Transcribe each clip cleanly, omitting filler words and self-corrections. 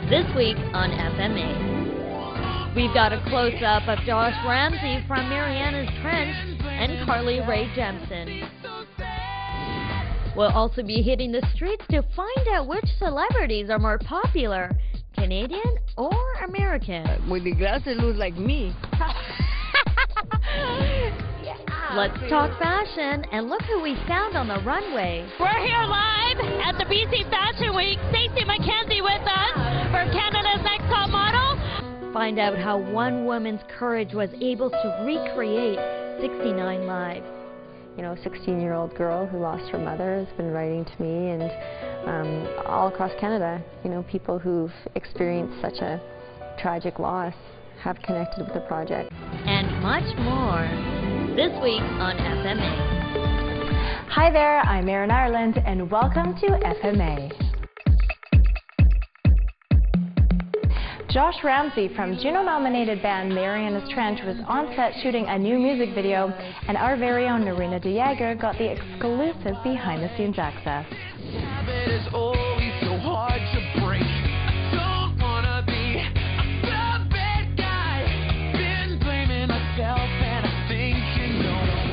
This week on FMA, we've got a close-up of Josh Ramsay from Marianas Trench and Rae Jepsen. We'll also be hitting the streets to find out which celebrities are more popular, Canadian or American. With the glasses, looks like me. Let's talk fashion and look who we found on the runway. We're here live at the BC Fashion Week. Stacey McKenzie with us for Canada's Next Top Model. Find out how one woman's courage was able to recreate 69 lives. You know, a 16-year-old girl who lost her mother has been writing to me, and all across Canada, you know, people who've experienced such a tragic loss have connected with the project. And much more this week on FMA. Hi there, I'm Erin Ireland, and welcome to FMA. Josh Ramsay from Juno-nominated band Marianas Trench was on set shooting a new music video, and our very own Nerina Jager got the exclusive behind-the-scenes access.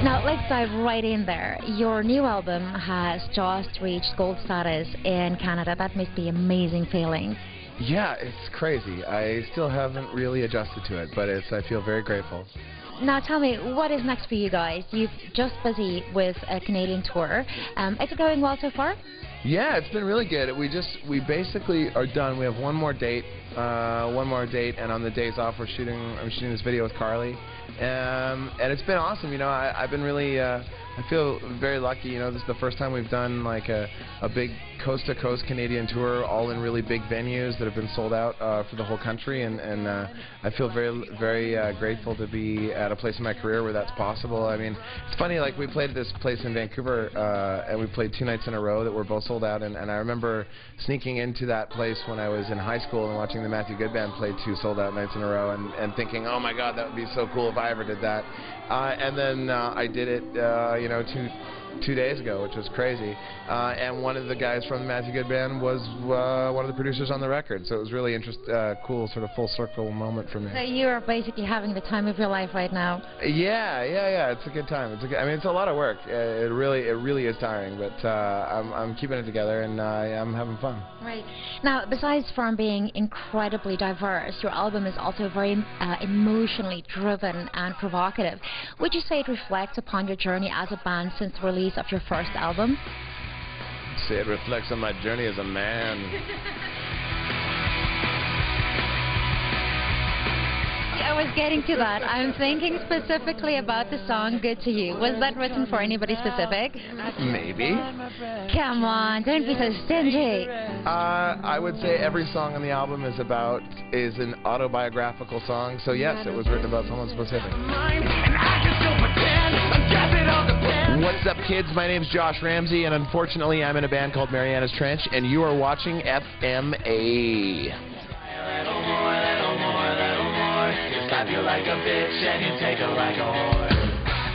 Now let's dive right in there. Your new album has just reached gold status in Canada. That must be amazing feeling. Yeah, it's crazy. I still haven't really adjusted to it, but I feel very grateful. Now tell me, what is next for you guys? You're just busy with a Canadian tour. Is it going well so far? Yeah, it's been really good. We basically are done. We have one more date, and on the days off I'm shooting this video with Carly, and it's been awesome. You know, I've been really, I feel very lucky. You know, this is the first time we've done like a big coast-to-coast Canadian tour, all in really big venues that have been sold out for the whole country, and I feel very grateful to be at a place in my career where that's possible. I mean, it's funny, like we played at this place in Vancouver, and we played 2 nights in a row that were both sold out, and I remember sneaking into that place when I was in high school and watching the Matthew Good Band play 2 sold-out nights in a row, and thinking, oh my God, that would be so cool if I ever did that. And then I did it, you know, two days ago, which was crazy. And one of the guys from the Matthew Good Band was one of the producers on the record, so it was really cool, sort of full circle moment for me. So you are basically having the time of your life right now. Yeah. It's a good time. I mean, it's a lot of work. It really is tiring, but I'm keeping it together, and I'm having fun. Right. Now, besides from being incredibly diverse, your album is also very emotionally driven and provocative. Would you say it reflects upon your journey as a band since the release of your first album? Say it reflects on my journey as a man. I was getting to that. I'm thinking specifically about the song Good to You. Was that written for anybody specific? Maybe. Come on, don't be so stingy. I would say every song on the album is an autobiographical song, so yes, it was written about someone specific. What's up, kids? My name's Josh Ramsay, and unfortunately I'm in a band called Marianas Trench, and you are watching FMA.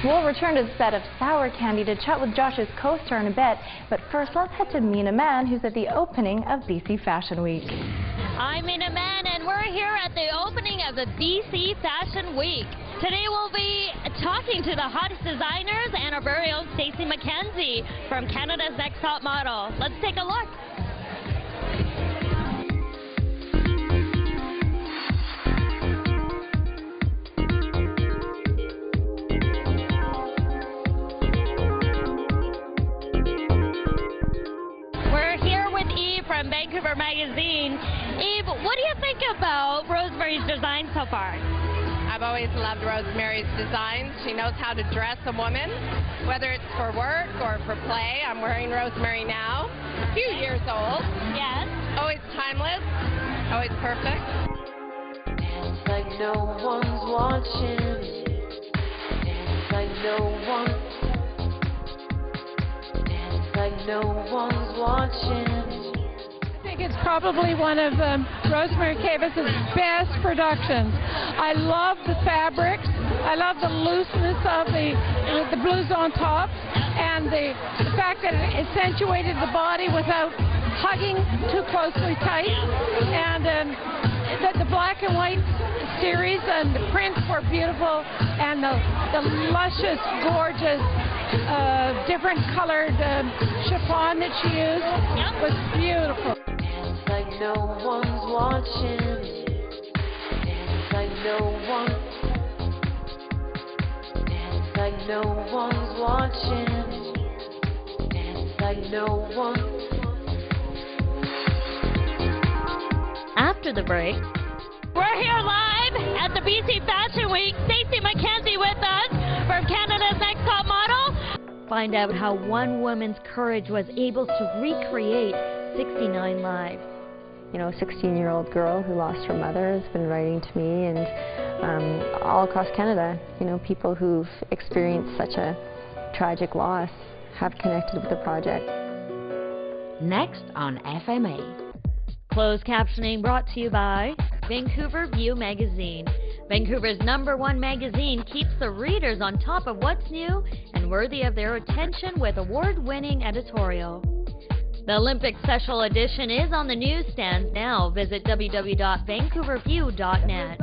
We'll return to the set of Sour Candy to chat with Josh's co-star in a bit, but first let's head to Meena Mann, who's at the opening of BC Fashion Week. I'm Meena Mann, and we're here at the opening of the BC Fashion Week. Today we'll be talking to the hottest designers and our very own Stacey McKenzie from Canada's Next Top Model. Let's take a look. We're here with Eve from Vancouver Magazine. Eve, what do you think about Rosemary's design so far? I've always loved Rosemary's designs. She knows how to dress a woman, whether it's for work or for play. I'm wearing Rosemary now, a few years old. Yes. Always timeless, always perfect. Dance like no one's watching. Dance like no one. Dance like no one's watching. I think it's probably one of Rosemary KVOS's best productions. I love the fabrics. I love the looseness of the blues on top, and the fact that it accentuated the body without hugging too closely tight. And the black and white series, and the prints were beautiful, and the luscious, gorgeous, different colored chiffon that she used was beautiful. It's like no one's watching. It's like no one. It's like no one's watching. It's like no one. After the break, we're here live at the BC Fashion Week. Stacey McKenzie with us from Canada's Next Top Model. find out how one woman's courage was able to recreate 69 lives. You know, a 16-year-old girl who lost her mother has been writing to me, and all across Canada, you know, people who've experienced such a tragic loss have connected with the project. Next on FMA. Closed captioning brought to you by Vancouver View magazine. Vancouver's #1 magazine keeps the readers on top of what's new and worthy of their attention with award-winning editorial. The Olympic Special Edition is on the newsstands now. Visit www.vancouverview.net.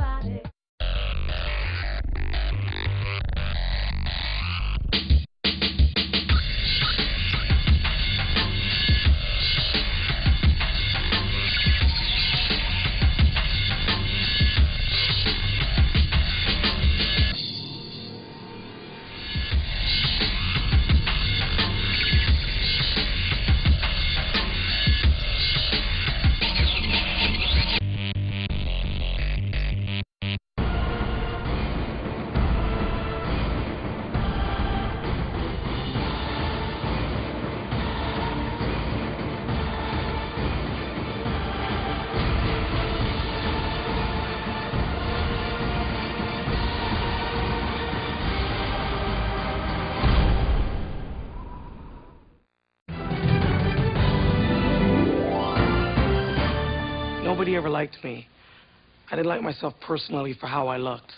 Nobody ever liked me. I didn't like myself personally for how I looked.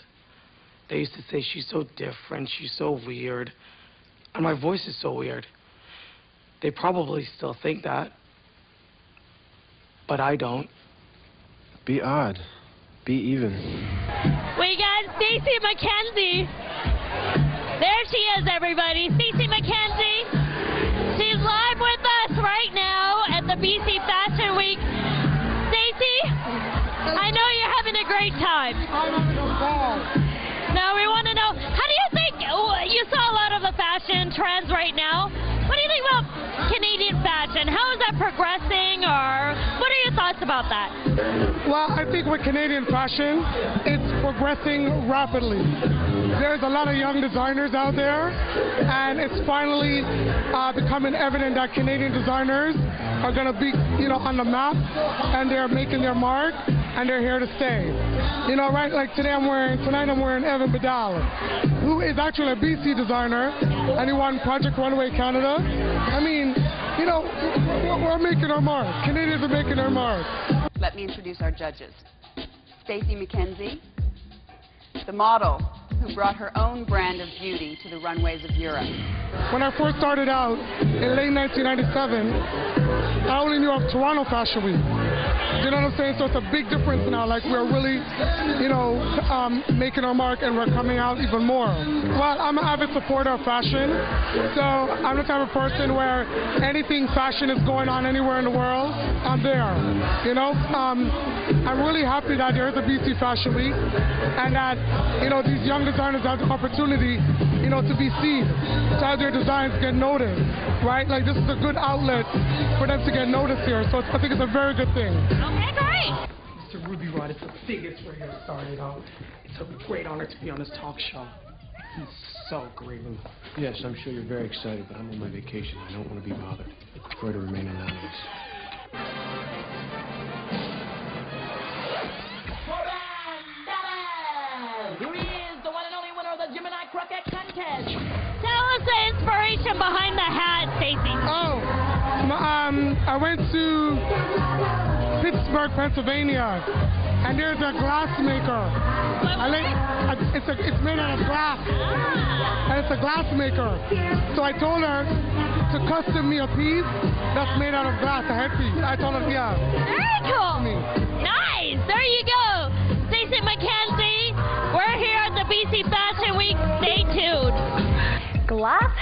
They used to say, she's so different, she's so weird, and my voice is so weird. They probably still think that, but I don't. Be odd. Be even. We got Stacey McKenzie. There she is, everybody. Stacey McKenzie. She's live with us right now at the BC Fashion Week. Stacey, I know you're having a great time. I'm having a ball. Now we want to know, how do you think, you saw a lot of the fashion trends right now. What do you think about Canadian fashion? How is that progressing, or what are your thoughts about that? Well, I think with Canadian fashion, it's progressing rapidly. There's a lot of young designers out there, and it's finally becoming evident that Canadian designers are going to be, on the map, and they're making their mark, and they're here to stay. Right? Like tonight I'm wearing Evan Badal, who is actually a BC designer, and he won Project Runway Canada. I mean, we're making our mark. Canadians are making our mark. Let me introduce our judges. Stacey McKenzie, the model who brought her own brand of beauty to the runways of Europe. When I first started out in late 1997, I only knew of Toronto Fashion Week. You know what I'm saying? So it's a big difference now. Like, we're really, making our mark, and we're coming out even more. Well, I'm an avid supporter of fashion. So I'm the type of person where anything fashion is going on anywhere in the world, I'm there. I'm really happy that there is a BC Fashion Week, and that, these young designers have the opportunity, to be seen, to have their designs get noticed, right? Like, this is a good outlet for them to get noticed here. So I think it's a very good thing. Okay, great. Mr. Ruby Rod, it's the biggest we're here started out. It's a great honor to be on this talk show. He's so great. Yes, I'm sure you're very excited, but I'm on my vacation. I don't want to be bothered. I prefer to remain anonymous. Tell us the inspiration behind the hat, Stacey. I went to Pittsburgh, Pennsylvania, and there's a glass maker. It's made out of glass, and it's a glass maker. So I told her to custom me a piece that's made out of glass, a headpiece. I told her, yeah. Very cool. Nice.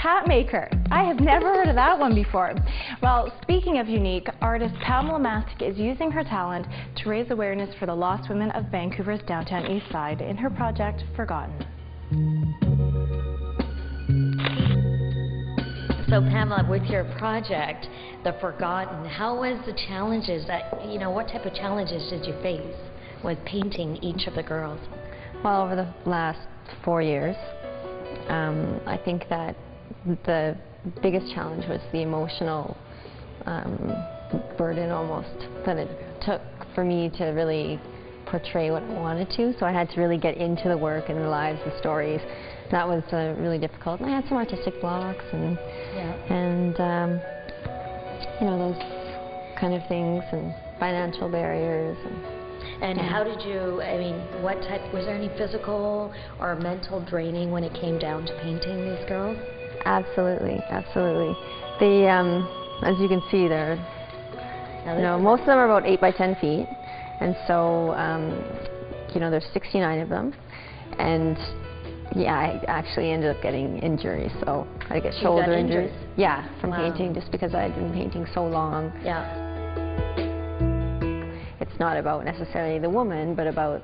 hat maker. I have never heard of that one before. Well, speaking of unique, artist Pamela Masik is using her talent to raise awareness for the lost women of Vancouver's downtown east side in her project, Forgotten. So Pamela, with your project, The Forgotten, how was the challenges that, what type of challenges did you face with painting each of the girls? Well, over the last 4 years, I think that the biggest challenge was the emotional burden almost that it took for me to really portray what I wanted to. So I had to really get into the work and the lives, the stories. That was really difficult. And I had some artistic blocks and those kind of things, and financial barriers. And how did you, what type, was there any physical or mental draining when it came down to painting these girls? Absolutely, absolutely. They, as you can see, they're, most of them are about 8 by 10 feet, and so, there's 69 of them, and yeah, I actually ended up getting injuries, so I get shoulder injuries. Yeah, from painting, just because I'd been painting so long. Yeah. It's not about necessarily the woman, but about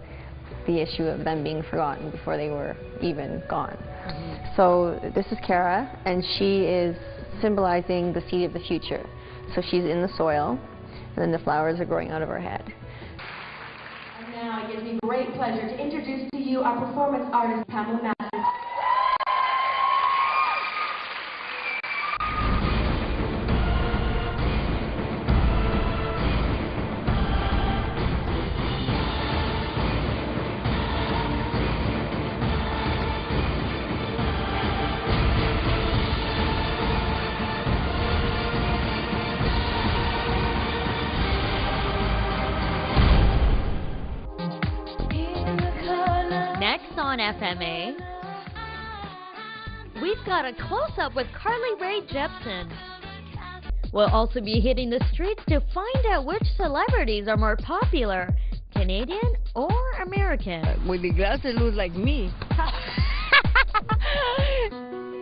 the issue of them being forgotten before they were even gone. So this is Kara, and she is symbolizing the seed of the future. So she's in the soil, and then the flowers are growing out of her head. And now it gives me great pleasure to introduce to you our performance artist, Pamela Masik. Next on FMA, we've got a close-up with Rae Jepsen. We'll also be hitting the streets to find out which celebrities are more popular, Canadian or American. With the glasses, looks like me.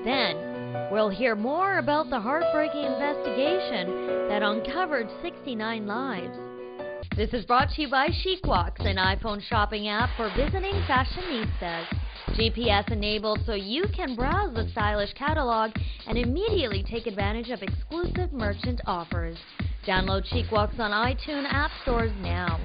Then, we'll hear more about the heartbreaking investigation that uncovered 69 lives. This is brought to you by Chic Walks, an iPhone shopping app for visiting fashionistas. GPS enabled so you can browse the stylish catalog and immediately take advantage of exclusive merchant offers. Download Chic Walks on iTunes app stores now.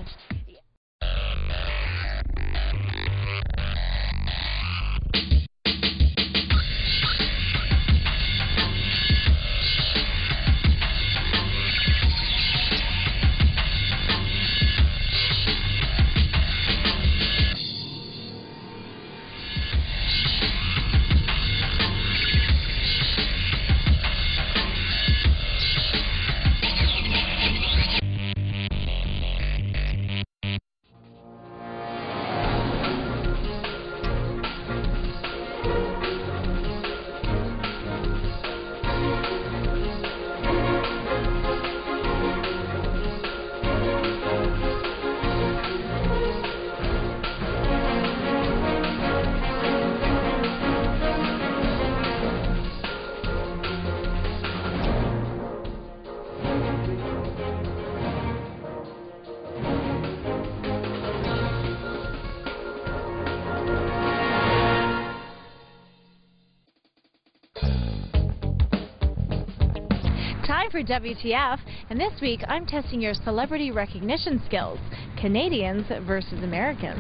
Time for WTF, and this week I'm testing your celebrity recognition skills, Canadians versus Americans.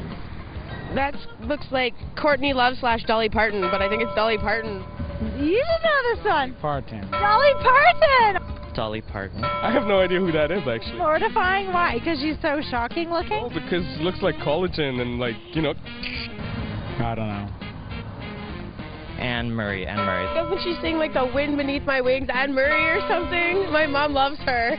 That looks like Courtney Love / Dolly Parton, but I think it's Dolly Parton. You should know this one. Parton. Dolly Parton! Dolly Parton. I have no idea who that is, actually. Mortifying? Why? Because she's so shocking looking? Oh, because it looks like collagen and I don't know. Anne Murray. Doesn't she sing like The Wind Beneath My Wings, Anne Murray or something? My mom loves her.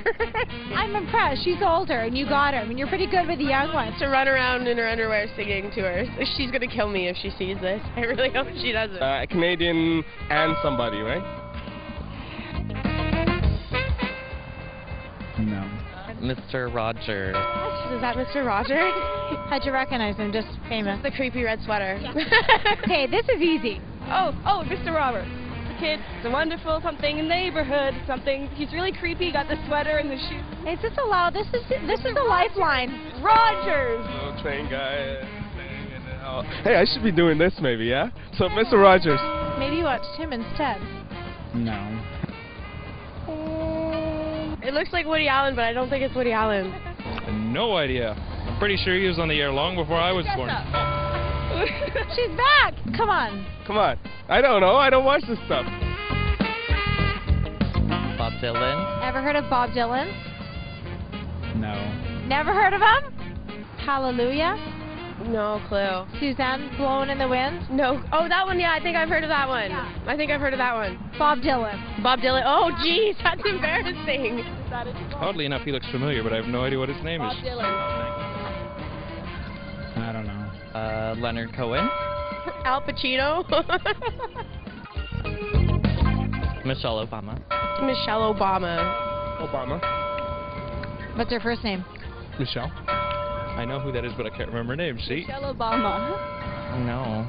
I'm impressed. She's older and you got her. I mean, you're pretty good with the young ones. To run around in her underwear singing to her. She's going to kill me if she sees this. I really hope she doesn't. Canadian and somebody, right? No. Mr. Rogers. Is that Mr. Rogers? How'd you recognize him? Just famous. The creepy red sweater. Okay, this is easy. Oh, Mr. Roberts. kid. It's a wonderful something neighborhood, something. He's really creepy, got the sweater and the shoes. Is this allowed? This is a lifeline. Rogers! Little train guy. Hey, I should be doing this maybe, yeah? So, Mr. Rogers. Maybe you watched him instead. No. It looks like Woody Allen, but I don't think it's Woody Allen. No idea. I'm pretty sure he was on the air long before I was born. She's back! Come on. Come on. I don't know. I don't watch this stuff. Bob Dylan. Ever heard of Bob Dylan? No. Never heard of him? Hallelujah? No clue. Suzanne, Blowing in the Wind? No. Oh, that one, yeah, I think I've heard of that one. Yeah. I think I've heard of that one. Bob Dylan. Bob Dylan. Oh, geez, that's embarrassing. Oddly enough, he looks familiar, but I have no idea what his name Bob is. Dylan. I don't know. Leonard Cohen. Al Pacino. Michelle Obama. Michelle Obama. Obama. What's her first name? Michelle. I know who that is, but I can't remember her name. See? Michelle Obama. No.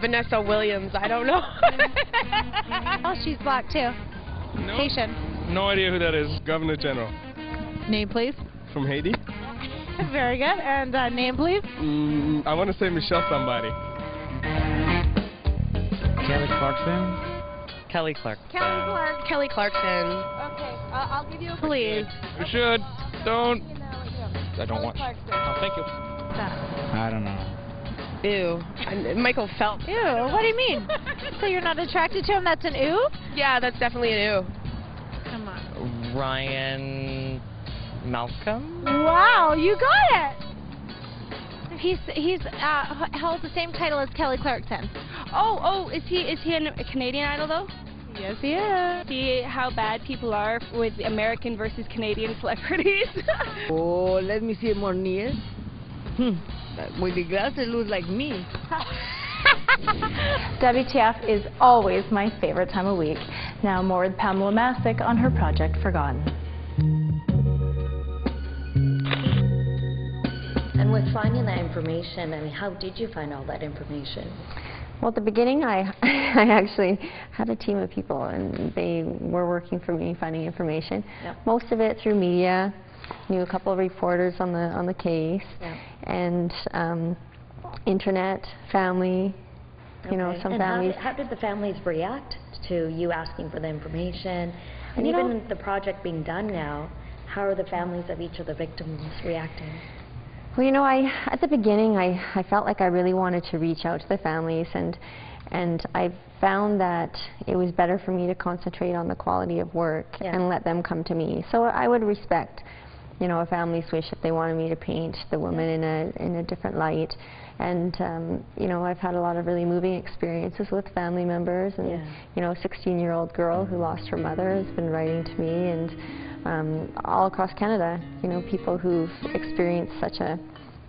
Vanessa Williams. I don't know. Oh, she's black too. No. Haitian. No idea who that is. Governor General. Name, please. From Haiti. Very good. And name, please. I want to say Michelle somebody. Kelly Clarkson. Kelly Clarkson. Kelly Clark. Kelly Clarkson. Okay, I'll give you a please. You should. Don't. I don't watch. Clarkson. Oh, thank you. I don't know. Ew. And Michael Phelps. Ew, what do you mean? So you're not attracted to him? That's an ew? Yeah, that's definitely an ew. Come on. Ryan Malcolm. Wow, you got it. He's holds the same title as Kelly Clarkson. Oh, is he a Canadian Idol though? Yes, he is. See how bad people are with American versus Canadian celebrities. Oh, let me see more knees. With the glasses, looks like me. WTF is always my favorite time of week. Now more with Pamela Masik on her project Forgotten. And with finding that information, I mean, how did you find all that information? Well, at the beginning, I actually had a team of people, and they were working for me, finding information. Yep. Most of it through media. Knew a couple of reporters on the case, Yep. and internet, family. You know, some and families. How did the families react to you asking for the information? And You even know, the project being done now, how are the families of each of the victims reacting? Well, you know, at the beginning, I felt like I really wanted to reach out to the families, and I found that it was better for me to concentrate on the quality of work and let them come to me. So I would respect, you know, a family's wish if they wanted me to paint the woman in a different light. And you know, I've had a lot of really moving experiences with family members, and you know, a 16-year-old girl who lost her mother has been writing to me, and all across Canada, you know, people who've experienced such a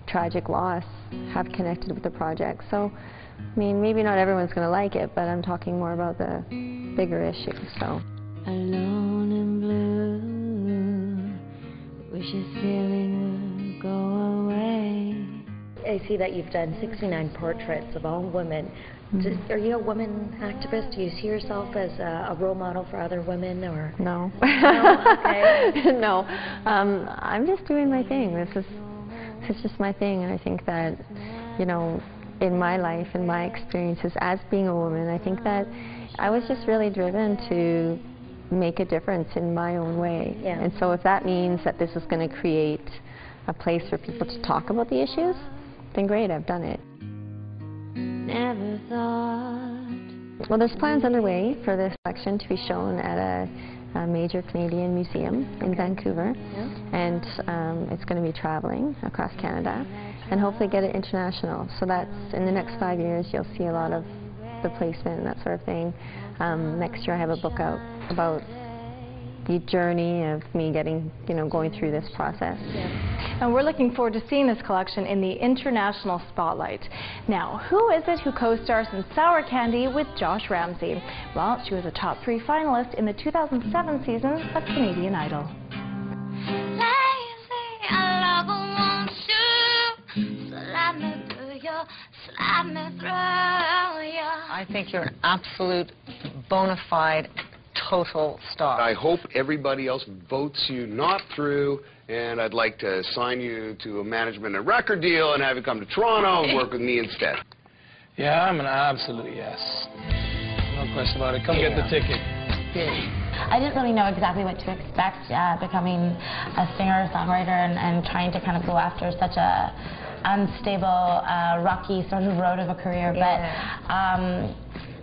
tragic loss have connected with the project. So, I mean, maybe not everyone's going to like it, but I'm talking more about the bigger issues. So. Alone and blue, wish this feeling would go away. I see that you've done 69 portraits of all women. Are you a woman activist? Do you see yourself as a role model for other women, or no? No, okay. No, I'm just doing my thing. This is just my thing, and I think that, you know, in my life and my experiences as being a woman, I think that I was just really driven to make a difference in my own way. Yeah. And so if that means that this is going to create a place for people to talk about the issues, then great, I've done it. Never thought. Well, there's plans underway for this collection to be shown at a major Canadian museum in Vancouver, and it's going to be traveling across Canada and hopefully get it international. So that's in the next 5 years, you'll see a lot of the placement and that sort of thing. Next year I have a book out about the journey of me getting, you know, going through this process. And we're looking forward to seeing this collection in the international spotlight. Now, who is it who co-stars in Sour Candy with Josh Ramsay? Well, she was a top 3 finalist in the 2007 season of Canadian Idol. I think you're an absolute bona fide, total star. I hope everybody else votes you not through, and I'd like to sign you to a management and record deal and have you come to Toronto and work with me instead. Yeah, I'm an absolute yes. No question about it. Come get the ticket. I didn't really know exactly what to expect becoming a singer-songwriter and trying to kind of go after such a unstable, rocky sort of road of a career. But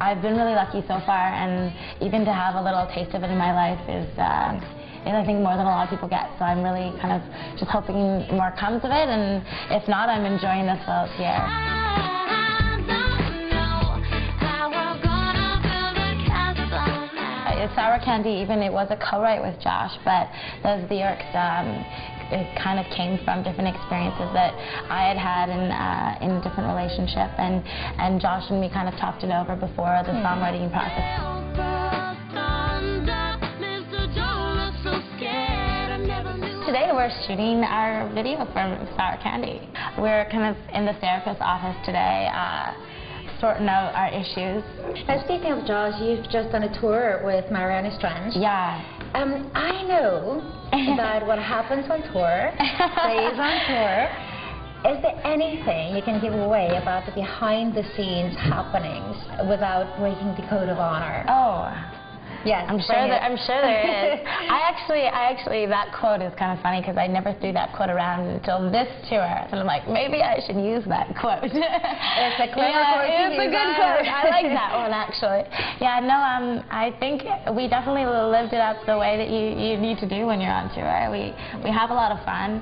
I've been really lucky so far, and even to have a little taste of it in my life is I think more than a lot of people get. So I'm really kind of just hoping more comes of it, and if not, I'm enjoying this while it's here. Sour Candy, even it was a co-write with Josh, but those lyrics, it kind of came from different experiences that I had in a different relationship, and Josh and me kind of talked it over before the songwriting process. Today we're shooting our video for Sour Candy. We're kind of in the therapist's office today, sorting out our issues. Now, speaking of Josh, you've just done a tour with Marianas Trench. Yeah. I know that what happens on tour stays on tour. Is there anything you can give away about the behind-the-scenes happenings without breaking the code of honor? Oh. Yes, I'm sure there is. I actually, that quote is kind of funny because I never threw that quote around until this tour. So I'm like, maybe I should use that quote. It's a clever quote. It's a good quote. I like that one, actually. Yeah, no, I think we definitely lived it up the way that you need to do when you're on tour. We have a lot of fun.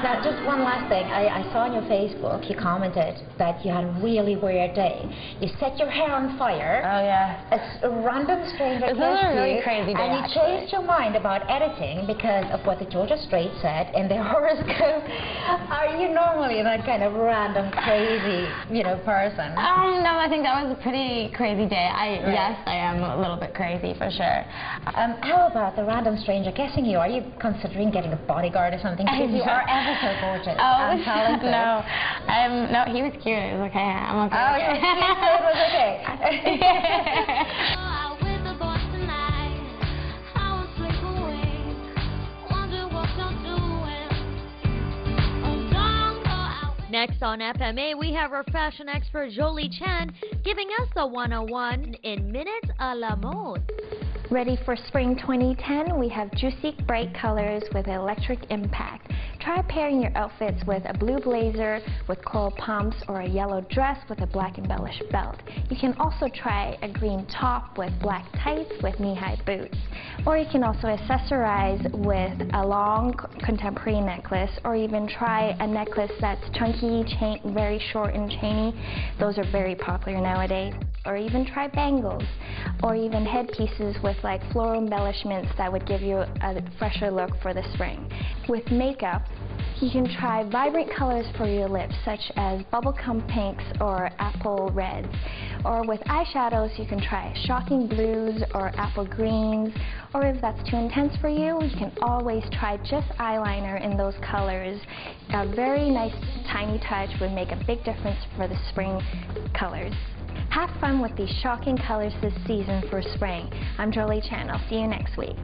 Now, just one last thing. I saw on your Facebook, you commented that you had a really weird day. You set your hair on fire. Oh, yeah. A random stranger kissed you. It was a really crazy day, and you changed your mind about editing because of what the Georgia Strait said in their horoscope. Are you normally that kind of random, crazy, person? No, I think that was a pretty crazy day. Yes, I am a little bit crazy, for sure. How about the random stranger kissing you? Are you considering getting a bodyguard or something? Because you are ever so gorgeous and talented. No, he was cute. It was okay. I'm okay. Oh, okay. It was okay. Next on FMA, we have our fashion expert Jolie Chan giving us a 101 in minutes à la mode. Ready for spring 2010? We have juicy, bright colors with electric impact. Try pairing your outfits with a blue blazer with coral pumps or a yellow dress with a black embellished belt. You can also try a green top with black tights with knee-high boots. Or you can also accessorize with a long contemporary necklace, or even try a necklace that's chunky, very short and chainy. Those are very popular nowadays. Or even try bangles, or even headpieces with like floral embellishments that would give you a fresher look for the spring. With makeup, you can try vibrant colors for your lips, such as bubblegum pinks or apple reds. Or with eyeshadows, you can try shocking blues or apple greens. Or if that's too intense for you, you can always try just eyeliner in those colors. A very nice tiny touch would make a big difference for the spring colors. Have fun with these shocking colors this season for spring. I'm Jolie Chan. I'll see you next week.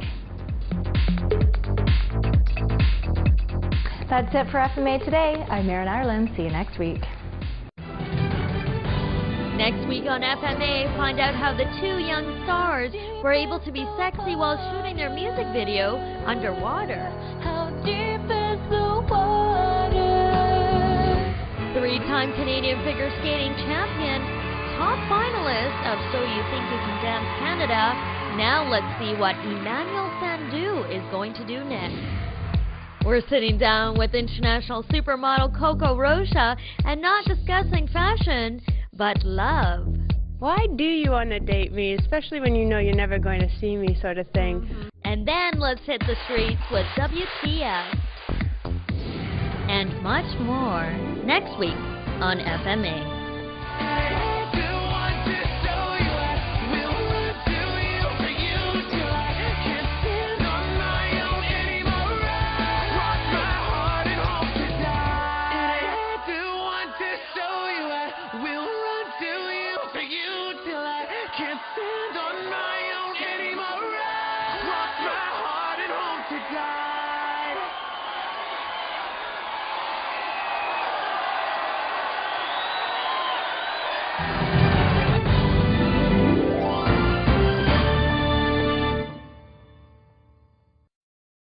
That's it for FMA Today. I'm Erin Ireland. See you next week. Next week on FMA, find out how the two young stars were able to be sexy while shooting their music video underwater. How deep is the water? Three-time Canadian figure skating champion, top finalist of So You Think You Can Dance Canada. Now let's see what Emmanuel Sandou is going to do next. We're sitting down with international supermodel Coco Rocha and not discussing fashion, but love. Why do you want to date me, especially when you know you're never going to see me, sort of thing? And then let's hit the streets with WTF. And much more next week on FMA. still